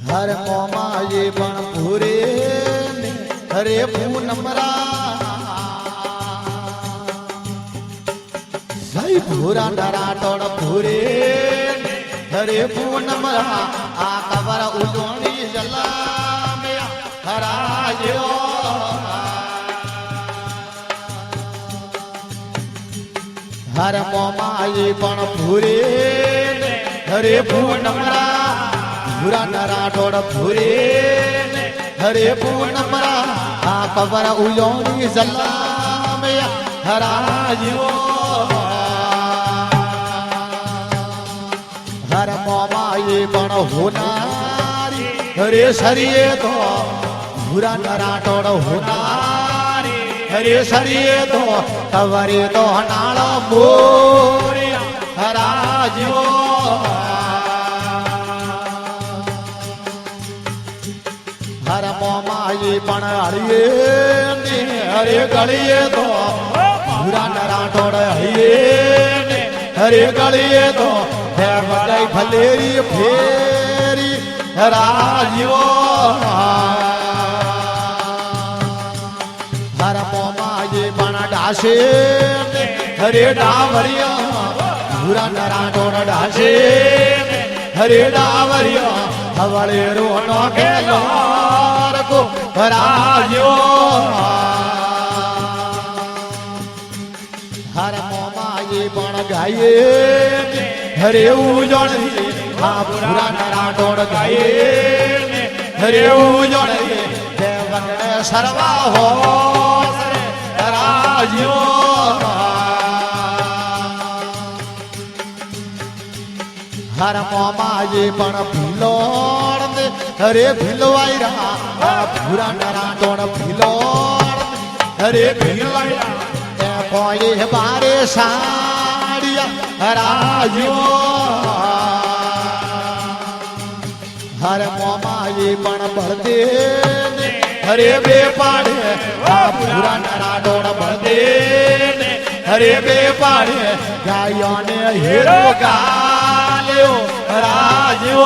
हर मोमा ये बण भूरे हरे पूनमरा सही भूरा डरा तोड़ भूरे हरे पूनमरा आ कबर उजोनी जला में हरायो हर मोमा ये बण भूरे हरे पूनमरा भूरा नरा टोड़ भूरे हरे पूनमरा आ कबर उजोनी जला में हरायो हर मोमा ये बण होनारी हरे सरिये तो भूरा नरा टोड़ होनारी हरे सरिये तो कवरे तो नाड़ा मोरे हराजो हर मोमा ये पण हरिये हरे गलिये तो भूरा नरा टोड़ हरिये हरे गलिये तो है बड़ाई भलेरी फेरी हराजो हर मोमा ये पण डासे हरे डावरिया भूरा नरा टोड़ डासे हरे डावरिया हवले रोनो खेलो को हराजो हर मोमा ये पण गाये हरे उजोड़ हा भूरा नरा टोड़ गाये हरे उजोड़ देवगणे सर्वा हो हराजो हर मोमा ये पण भीलोड़ हरे भीलवाई रहा भूरा नरा टोड़ भीलोड़ हरे भीलवाई कोई बारे साड़िया हराजो हर मोमा ये पण भरदे हरे बेपाड़े भूरा नरा टोड़ भरदे हरे बेपाड़े गायों ने हीरो गालियो हराजो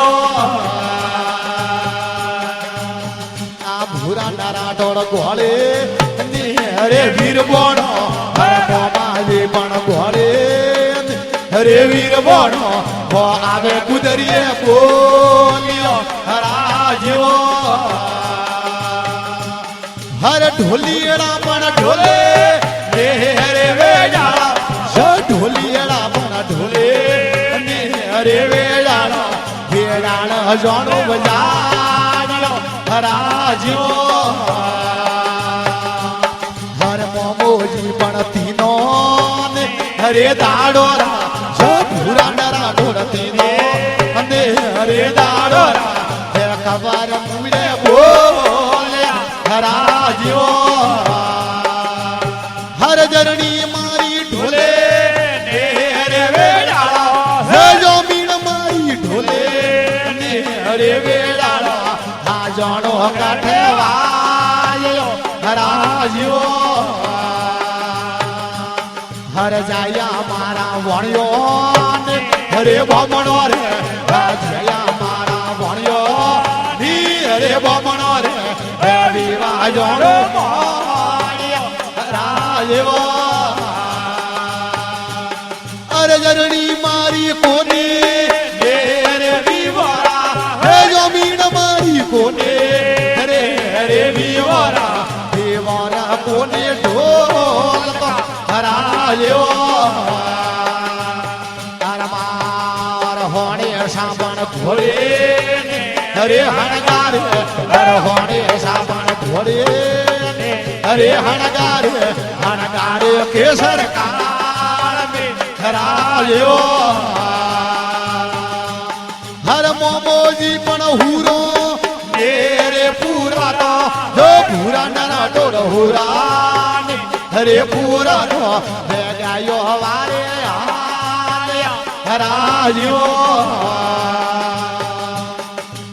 भूरा नरा टोड़ घोड़े हरे वीर बोनो हर मोमा ये पण घोड़े हरे वीर बोनो वो आवे कुदरिए बोलियो हराजो हर ढोलियड़ा पण ढोले हरे वेजाड़ा ढोलियड़ा पण ढोले हरे वेजाड़ा वेजाड़ा जोनो बजाड़ो हराजो हर मोमोजी पण तीनो ने हरे दाड़ोरा जो भूरा नरा टोड़ तीनो ने हरे दाड़ोरा हे कबर मुझे बोले हराजो हर जरनी मारी ढोले ने हरे वेड़ाड़ा हे जमीन मारी ढोले ने हरे वेड़ाड़ा हा जानो काठे वायो हराजो हर जाया मारा वणियो हरे बमणो रे जाया मारा वणियो नी हरे बमणो रे विवाह जोड़ो हराजो अरे जरनी मारी कोने रे विवारा हे जमीन मारी कोने रे हरे विवारा विवारा कोने ढोल हराजो अरमार होने साबन घोड़े हरे हणगार हर होने साबन घोड़े हरे हणगार हणगार केसर काल में हराजो हर मोमोजी पण हुरो मेरे पूरा तो जो भूरा नरा टोड़ हुरा हरे पूरा तो गायो हवारे हराजो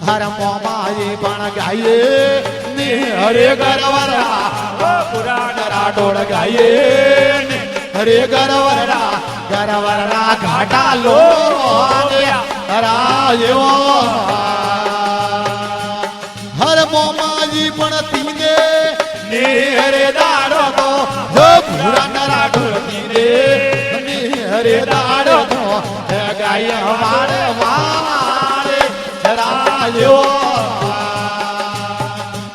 हर मोमा ये पण गाये ने हरे गरवरा पूरा नरा टोड़ गाये હરે ગરવરના ઘાટા લો રાજો હર મોમાજી પણ તીને ને હરે દાડો તો ભૂરા નરા ઢોળતી રે હરે દાડો તો ગાય મારે મારે રાજો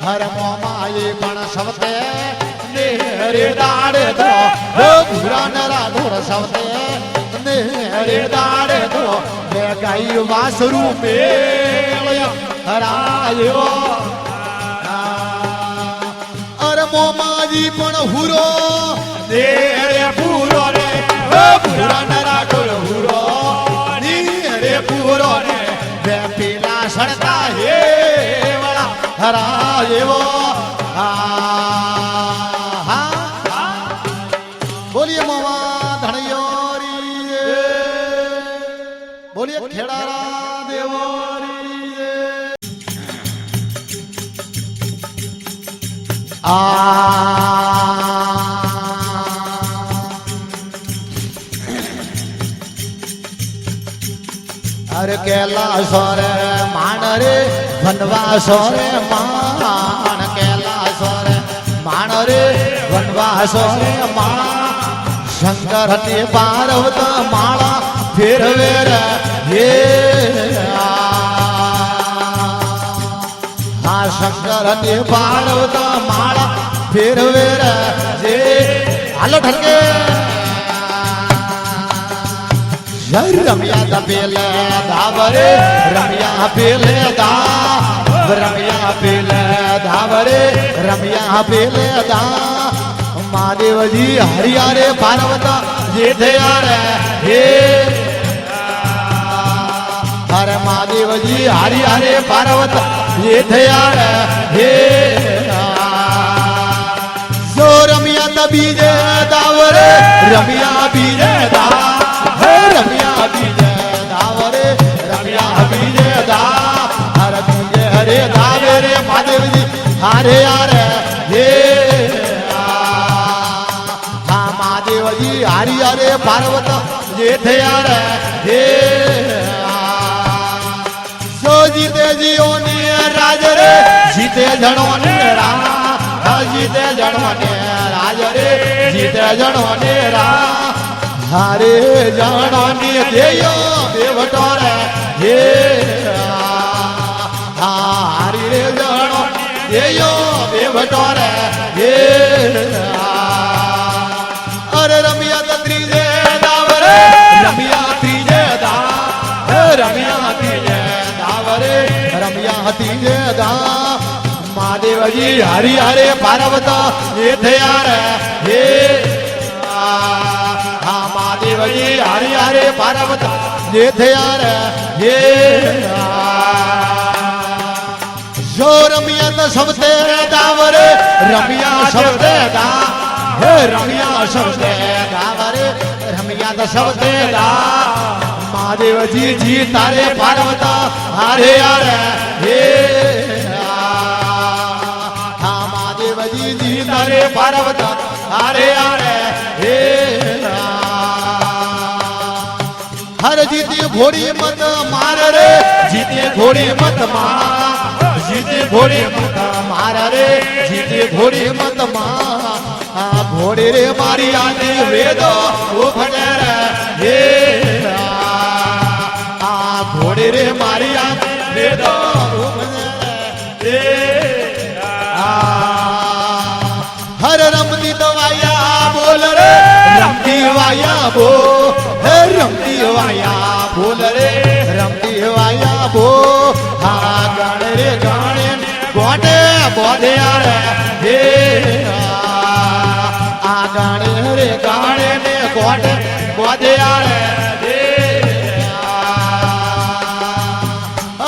હર મોમાજી પણ સવતે ને હરે દાડે તો ભૂરા નરા ઢોળ સવતે ને હરે દાડે તો ગાય વાસરું મેળ્યા રાજો અરે મોમાજી પણ હુરો દે રે પૂરો રે પૂરા નરા ઢોળ હુરો ની રે પૂરો રે બે પેલા સડતા હે વાળા હરાયેવો બોલીએ મોમા ધણિયોરી બોલીએ ખેડારા દેવોરી અરે કેલાસો રે માણ રે વનવાસો રે માણ કેલાસો રે માણ રે વનવાસો રે માણ શંકર ને પાર્વત માળા ફેરવે રે હે હા શંકર ને પાર્વત માળા ફેરવે રે જે હાલો ઠરકે રમ્યા તા પેલે ધાવરે રમ્યા પેલે રમ્યા પેલે ધાવરે રમ્યા પેલે મહાદેવજી હરિયારે પાર્વત જે થયા રે હે હરે મહાદેવજી હરિયારે પાર્વત જે થયા રે હે જો રમ્યા તા બીજે ધાવરે રમ્યા બીજે રમ્યા બીજે દાવરે રમ્યા બીજે દા હરે બીજે હરે દાવે રે મહાદેવજી હારે હારે હે હા મહાદેવજી હારી હારે પાર્વત જે થયા રે હે સો જીતે જીઓ ને રાજ રે જીતે જણો ને રા જીતે જણો ને રાજ રે જીતે જણો ને રા હારે જાણવાની દેયો દેવટો રે હે હારી રે જાણો દેયો દેવટો રે હે અરે રમ્યા ત્રીજે દાવરે રમ્યા ત્રીજે દા રમ્યા ત્રીજે દાવરે રમ્યા ત્રીજે દા મહાદેવજી હરી હરે પાર્વત એ થયા રે હે મહાદેવજી હારે હારે પાર્વત જે થયા રે હે જો રમ્યા તો સબતે દાવરે રમ્યા સબતે દા હે રમ્યા સબતે દાવરે રમ્યા તો સબતે દા મહાદેવજી જી તારે પાર્વત હારે હારે હે હા મહાદેવજી જી તારે પાર્વત હારે હારે હે હર જીતે ઘોડી મત માર રે જીતે ઘોડી મત માર જીતે ઘોડી મત માર રે જીતે ઘોડી મત માર આ ઘોડી રે મારી આને વેદો ઉભડે રે હે આ ઘોડી રે મારી આને વેદો ઉભડે રે હર રમતી દવાયા બોલ રે રમતી વાયા બો હે રમતી વાયા બોલ રે રમતી વાયા બો હા ગણ રે ગણ ગોટે બોધે રે હે આ ગણ રે ગણ ને ગોટે બોધે રે હે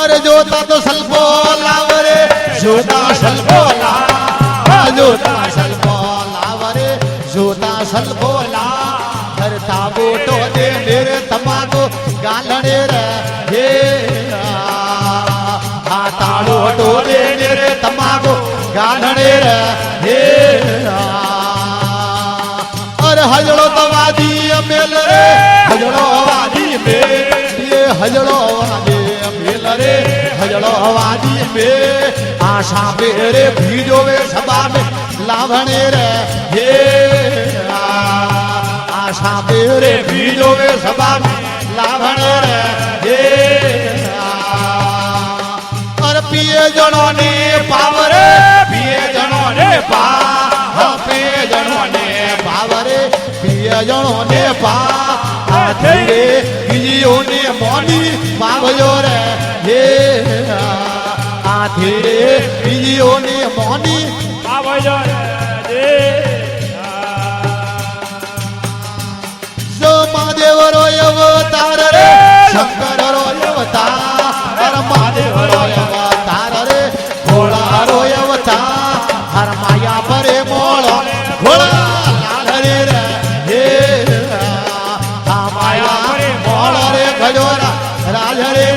અરે જોતા તો સલ્પો લાવ રે જોતા સલ્પો લાવ જોતા સલ્પો લાવ રે જોતા સલ્પો લાવ હરતા બોટો દે મેરે તમાકો ગાલડે રે હે આ તાળો હટો દે મેરે તમાકો ગાલડે રે હે અરે હજળો તવા હજળો વાજે મેલ રે હજળો વાજી મે આશા પે રે ભીજો વે સભા મે લાવણે રે હે આશા પે રે ભીજો વે સભા મે લાવણે રે હે અર પિયે જણો ને પાવરે પિયે જણો ને પા પિયે જણો ને પાવરે પિયે જણો ને પા રે બીજીઓ ને મોની પાવજો રે હે આથી રે બીજીઓ ને મોની પાવજો રે જો મહાદેવ રો અવતાર રે શંકર રો અવતાર મહાદેવ રો અવતાર રે ભોળા રો અવતાર હર માયા પરે મોળો ભોળા લાલ રે હે આ માયા પરે મોળો રે ગજોરા રાજ રે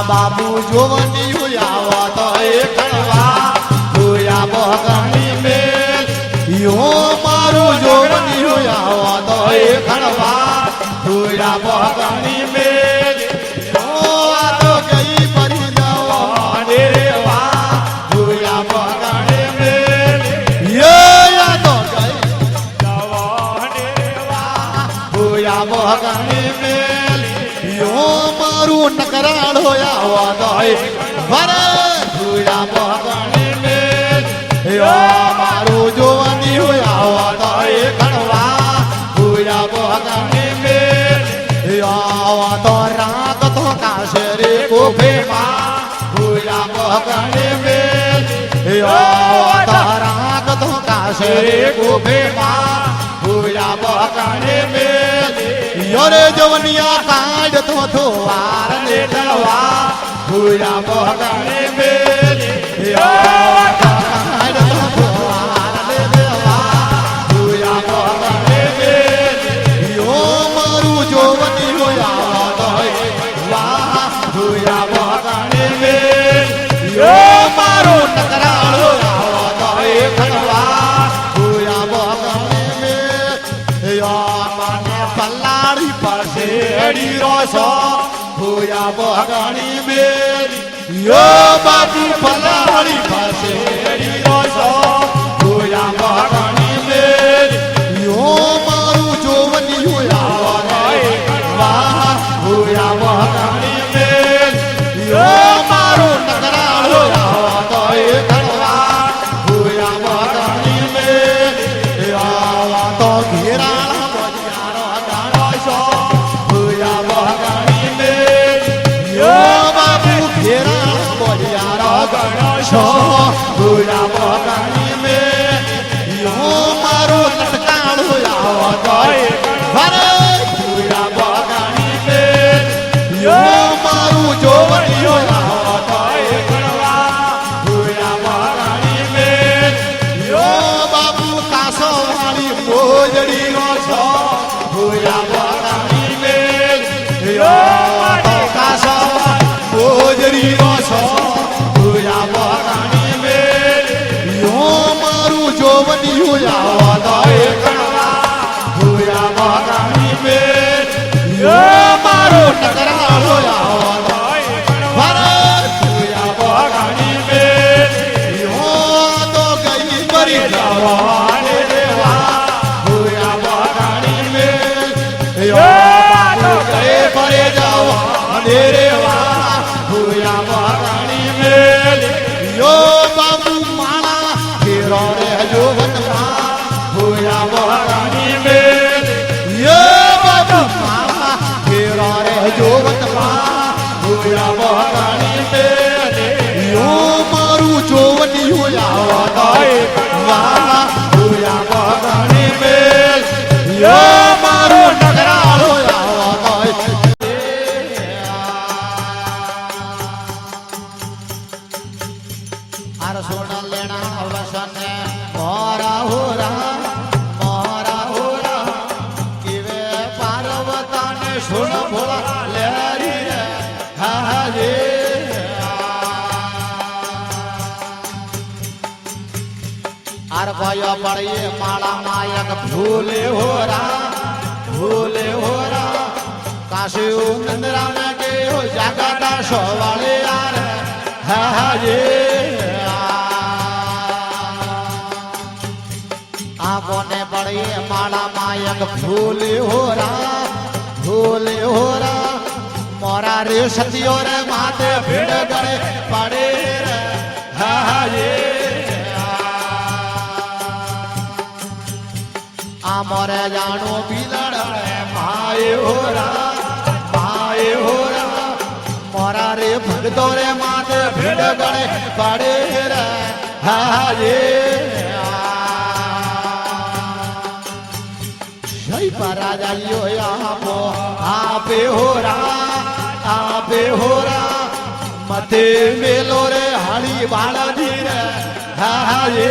બાબુ જોવની આવો તો એ કણવા જોયા બગણી મેલ યો મારું જોવની આવો તો એ કણવા જોયા બગણી મેલ ઓ આ તો ગઈ પરી જવા રે વા જોયા બગણી મેલ યો આ તો ગઈ જવા રે વા જોયા બગણી મેલ યો મારું નકરાળો આવો તો એ ભરે જોયા બગણી મેલ યો મારું જોવાની હોય આવો તો એ કણવા જોયા બગણી મેલ યો તો રાગ તો કાશે રે કોફે માં જોયા બગણી મેલ યો તો રાગ તો કાશે રે કોફે માં જોયા બગણી મેલ યો રે જવનિયા કાઢ તો થોવાર ને દળવા જોયા બગણી મેલ યો કાઢ તો થોવાર ને દળવા જોયા બગણી મેલ યો મારું જોવની હોયા તો વાહ જોયા બગણી મેલ યો મારું નકરાળો આવો તો એ ખણવા જોયા બગણી મેલ યો મને પલ્લાડી પાસે એડી રોસો જોયા બગણી મેલ યો બાપુ પલ્લાડી પાસે એડી રોસો જોયા બગણી મેલ યો મારું જોવની હોયા વાહ જોયા બગણી મેલ યો મારું નકરાળો આવો તો એ કણવા જોયા બગણી મેલ આવા તો ઘેરાળા બજારો ગાડો છો જોયા બગણી મેલ યો બાપુ ઘેરાળા બજારો ગાડો છો જોયા બગણી મેલ યો મારું લટકાળો આવો તો એ ભરે જોયા બગણી મેલ યો મારું જોવણી આવો તો એ કણવા જોયા બગણી મેલ યો બાપુ કાસો વાળી મોજડી નો છો જોયા બગણી મેલ યો તો કાસો મોજડી નો છો જોયા બગણી મેલ યો મારું જોવની આવો તો એ કણવા જોયા બગણી મેલ યો મારું નકરાળો આવો તો ભરત જોયા બગણી મેલ યો તો ગઈ મરી જવા રે દેવા જોયા બગણી મેલ યો તો ગઈ મરી જવા રે દેવા જોયા બગણી મેલ યો બાબુ માળા ફેરો રે જોવનમાં જોયા બગણી મેલ યો બાબુ માળા ફેરો રે જોવનમાં જોયા બગણી મેલ યો મારું જોવની હોયા તો વાહ જોયા બગણી મેલ યો મારું નગરાળો આવો તો આર સોના લેણા વસન મોરા હોરા કેવે પાર્વતાને સોન ભોળા લેરી રે હા રે આર ભાયો પડીએ માળા માયક ભૂલે હોરા ભૂલે હોરા કાશી નંદરામ કે હો જાગતા સોવાળે યાર હા જે આંખોને પડીએ માળા માયક ભૂલે હોરા મોરા રે સતિયો રે માથે ભીડ ગળે પડે રે હા જે આ મોરે જાણો બિલડ માએ હોરા મોરા રે ભગતો રે માથે ભીડ ગળે પડે રે હા જે જય પરાજાયો આપે હોરા મથે મેલો રે હાળી બાળાજી રે હા જે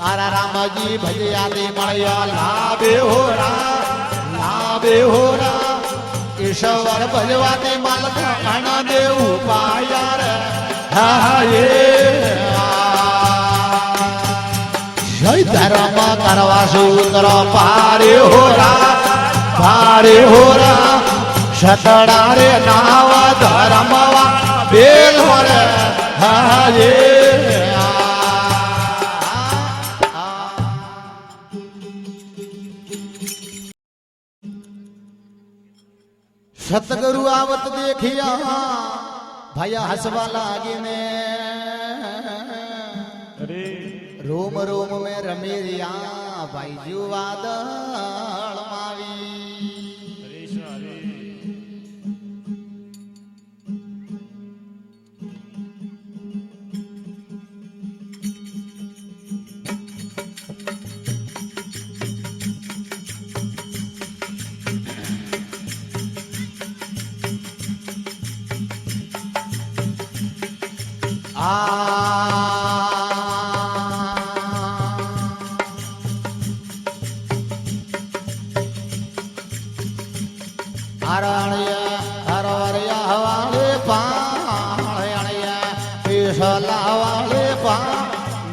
આરા રામજી ભજયાથી મળ્યો લાભે હોરા ઈશ્વર ભજવાથી માલક આનંદ ઉપાયા રે હા જે જય ધર્મ કરવા સૂત્ર પારે હોરા સતડા રે નાવા ધર્મવા બેલ રે હા જે सतगुरु आवत देखिया भैया हंसवा लागे ने અરે रोम रोम में रमी रिया भाई जुवादल मावी અરે સારે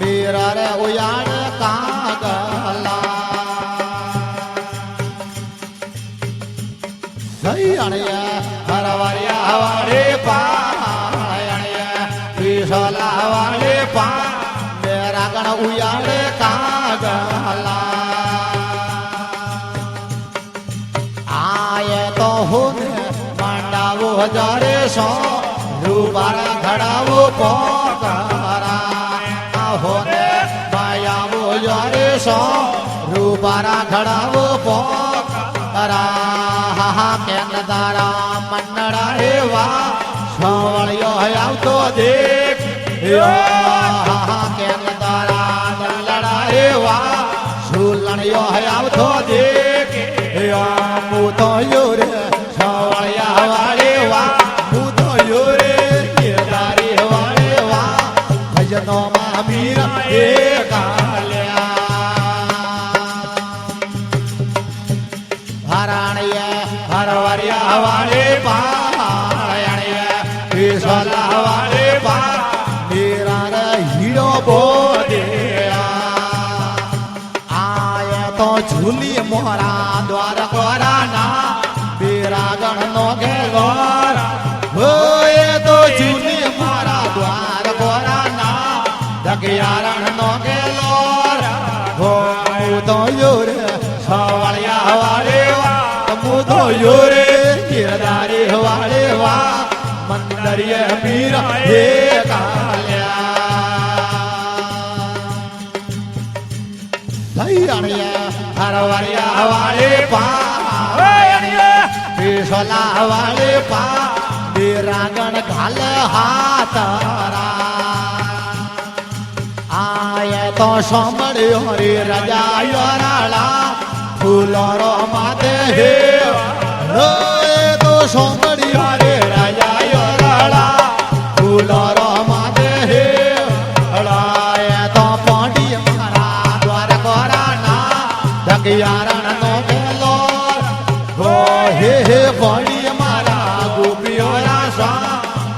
मेरा रे उयाड़ कागला सही अणिया हरवरिया हवारे पाणिया पिसला वाले पा मेरा गण उयाड़ कागला आए तो होने मंडावो हजारे सो रूपारा घड़ावो पोकरा होने मायावो जारे सो रूपारा घड़ावो पोकरा हा केन दारा मन्नड़ा हेवा सोवळियो आवतो देख हा केन दारा दल्लड़ा हेवा सुलणियो आवतो देख मु तो योरे सोवळिया वाले वा मु तो योरे केदारी वाले वा भजनो मीरा हे काल्या हराणिया हरवरिया वाले पाणिया पिसला वाले पा मेरा रे हीरो बोदिया आया तो झूली मोरा द्वार कोराना मेरा गण नो गेलोर होए तो झूली मोरा द्वार कोराना दगियारण नो गेलोर हो तो योरे सवालिया वाले वा मु तो योरे केदारी वाले वा मंदरिये मीरा हे काल्या सही अणिया हरवरिया वाले पा पिसला वाले पा मेरा गण घाल हाथरा आए तो सोमड़ियो रे रजा योराला फूलोरो माते हे तो सोमड़ियो रे रजा योराला फूलोरो माते हे आए तो पांडी मारा द्वार कोराना दगियारण नो गेलो हो हे पांडी मारा गोपियो रासा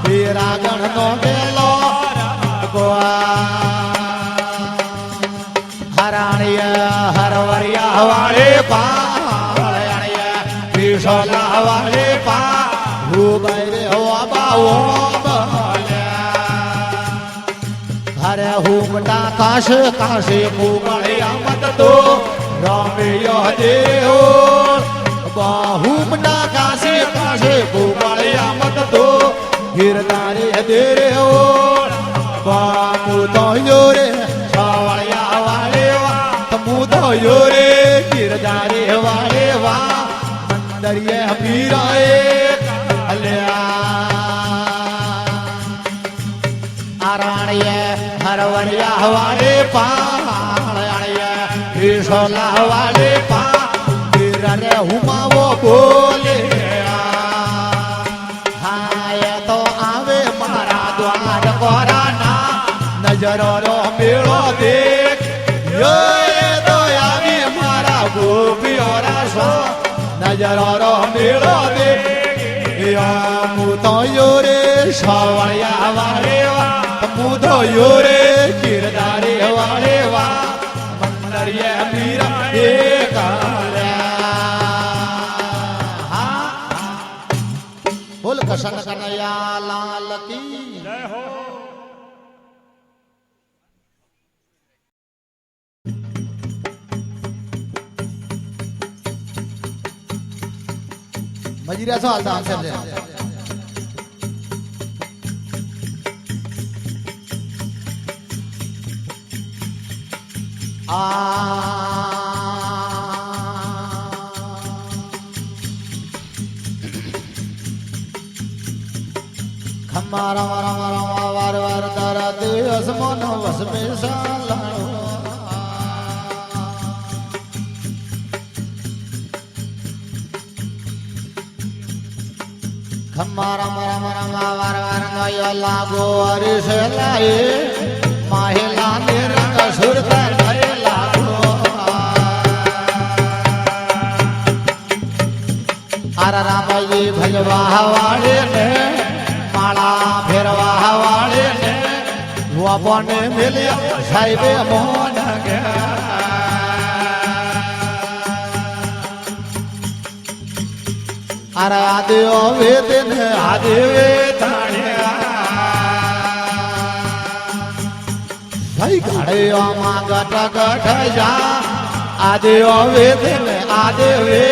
मेरा गण नो गेलो गोआ हराणिया સોલા વાળે પા હું બૈરે હવા બાવો અરે હુમટા કાશે કાશે મુગળ્યા મત તો રામયો દેવો બાહુમડા કાશે કાશે મુગળ્યા મત તો ગિરનારે દેરે હો બામુ તો રે સાવળિયા વાળે વા તમુ તો રે ગિરનારે વાળે વા મંદરિયે પીરાએ આરણ્ય હરવરિયા વાળે પાળ્ય સોલા વાળે પા રે હુમાવો બોલે હાય તો આવે મારા દ્વાર કોરાના નજરો રો મેળો દેખ યે તો આવી મારા ગોપીઓરા સો નજરો રો મેળો દેખ મુ તો રે સાવળિયા વાળે વા તમુ તો રે ગિરધારે વાળે વા મંદરિયે પીરા એ બોલ કૃષ્ણ કનૈયા લાલ કી જય હો મજીરા છો હાલતા આન્સર છે ખમારા મારા મારા વાર વાર તારા દેવસ મન વસમે સાલાણો ખમારા મારા મારા વાર વાર નયો લાગો હરીશ લાએ માહેલા ને રંગ સુરતા નય લાગો આર રામજી ભજવા વાળે ને માળા ફેરવા વાળે ને વાપને મેલ્યા સાહેબે મોન અરે આદેવ વેદ ને આદેવે ભાઈ ગાડે માં ગટ ગઠ જા આદેવ વેદ ને આદેવે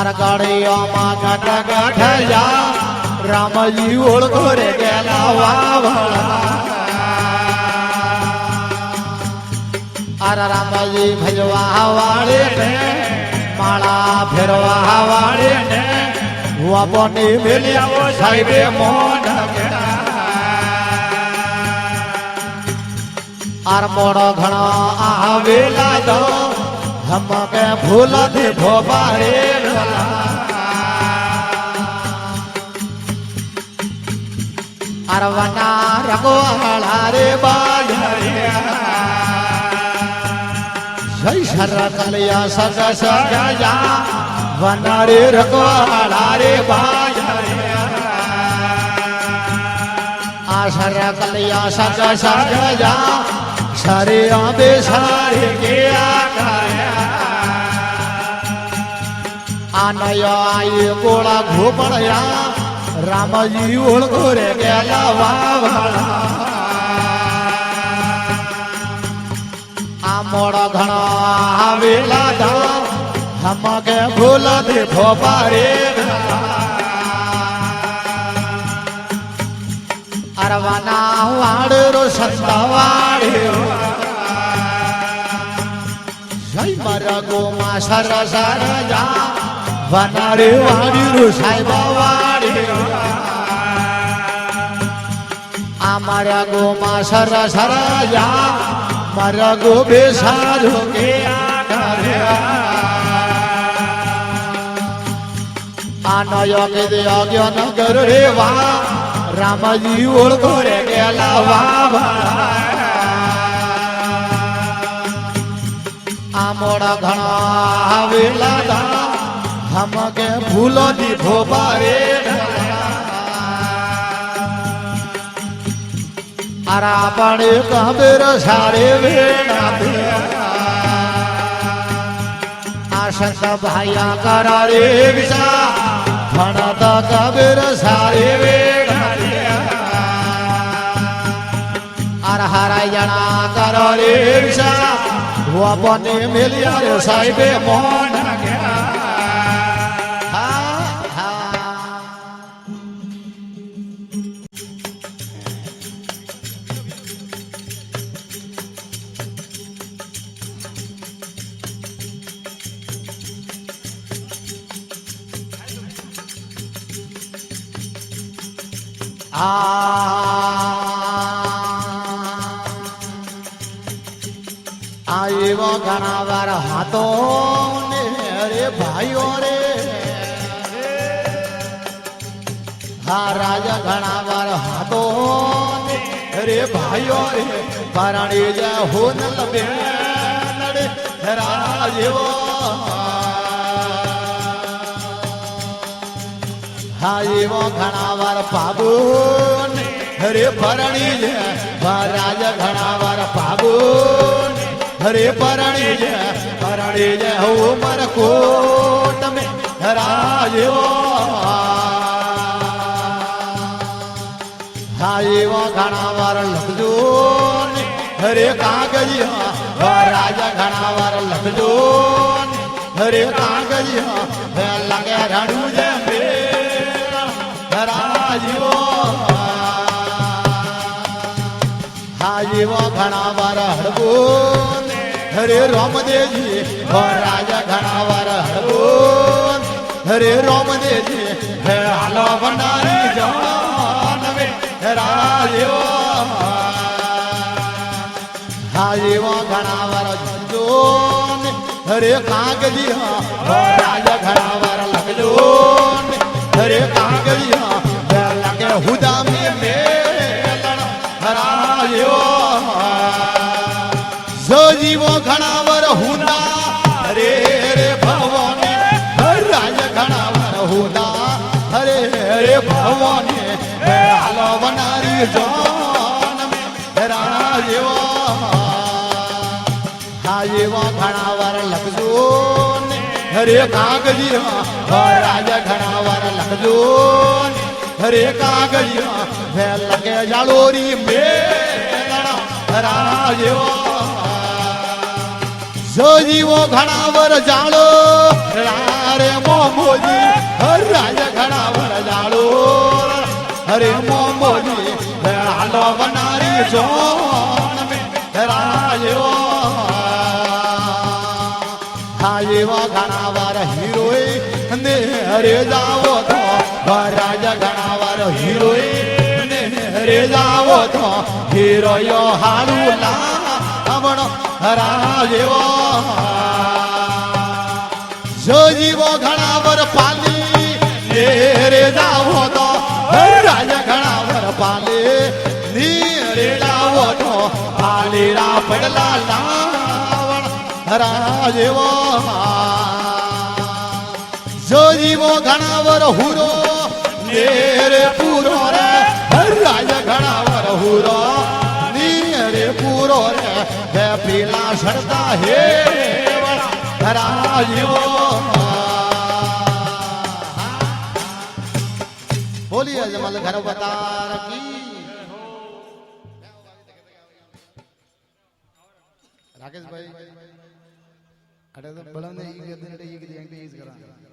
અરગડીઓમાં ગટ ગઠ જા રામજી ઓળખો રે ગેલા વાવળા અર રામજી ભજવા વાળે ને માળા ફેરવા વાળે ને વાપની મેલ્યા સાહેબે મોઢ આર મોડો ઘણો આવેલા દો हम के भूल दे भोपारे अरवना रगवाला रे बाजरे सर कलिया सग सजा वना रे रगवाला रे बाजरे आशर कलिया सग सजा सारे आबे सारे के आनया आये गोळा घोपळया रामजी ओळखो रे गेला वावळा आ मोडा घणा आवेला धा हम के भूल दे भोपारे अरवना वाडरो संतवाडे जय मरगो मा सर सर जा वनारे वाडीरो साहेब वाडे आ मरगो मा सर सर जा मरगो बेसारो के आकारे आनो योगे दे योग्य नगर रे वा रामजी ओळखो रे गेला वावळा आ मोडा घणा आवेला दा हम के भूलो दी भोपारे अरा पड़े कबीर सारे वेणा સંત ભાયા કરો રે વિશા ભણત કબીર સારી વેડ અર હારા જણા કરો રે વિશા વપને મેલિયા રે સાહેબે મોન આ એવો ઘણા વાર હાથો ને અરે ભાઈઓ રે હા રાજા ઘણા વાર હાથો ને અરે ભાઈઓ રે પરણી જા હો ન લબે નડે રાજેવો હા એવો ઘણા વાર પાબુ ને હરે પરણી જા રાજા ઘણા વાર પાબુ હરે પરણી જય હો મર કોટ મે રાજવો હા એવા ઘણા વાર લખજો ને હરે કાગજિયા રાજા ઘણા વાર લખજો ને હરે કાગજિયા લાગે રાડું જે રાજવો હા એવા ઘણા વાર હડબો હરે રામદેવજી રાજા ઘણા વાર હડબો હરે રામદેવજી હે હાલો ભંડારી જાન વે રાજ્યો હા એવા ઘણા વાર જો હરે કાગજી રાજા ઘણા વાર લખજો હરે કાગજી લગે હુદા મે મેલણ રાજ્યો જીવો ઘણા વર હુંદા હરે રે ભગવાને રાજ ઘણા વર હુંદા હરે રે ભગવાને હાલો બનારી જાન મે રાજવો હા એવા ઘણા વાર લખજો ને હરે કાગજી રાજ ઘણા વાર લખજો હરે કાગજી લગે જાળોરી મેલણ રાજવો જો જીવો ઘણા વર જાળો રે મોમોજી રાજા ઘણા વર જાળો હરે મોમોજી હાલો બનારી જોન મે રાજવો હા એવા ઘણા વાર હીરોય ને હરે જાવો તો રાજા ઘણા વાર હીરોય ને હરે જાવો તો હીરોયો હારું લાવણો રાજવો જો જીવો ઘણા વર પાલી રે જાવો તો રાજા ઘણા વર પાલી ની રે જાવો તો પાલી રા પડલા લાવણ રાજવો જો જીવો ઘણા વર હુરો રે પૂરો રે રાજા ઘણા વર હુરો રે પૂરો રે હે પીલા સરતા હે રાજ્યો બોલીએ જમલ ઘર બતાર કી રાકેશભાઈ અરે તો બળાને ઈ ગદને ઈ કરા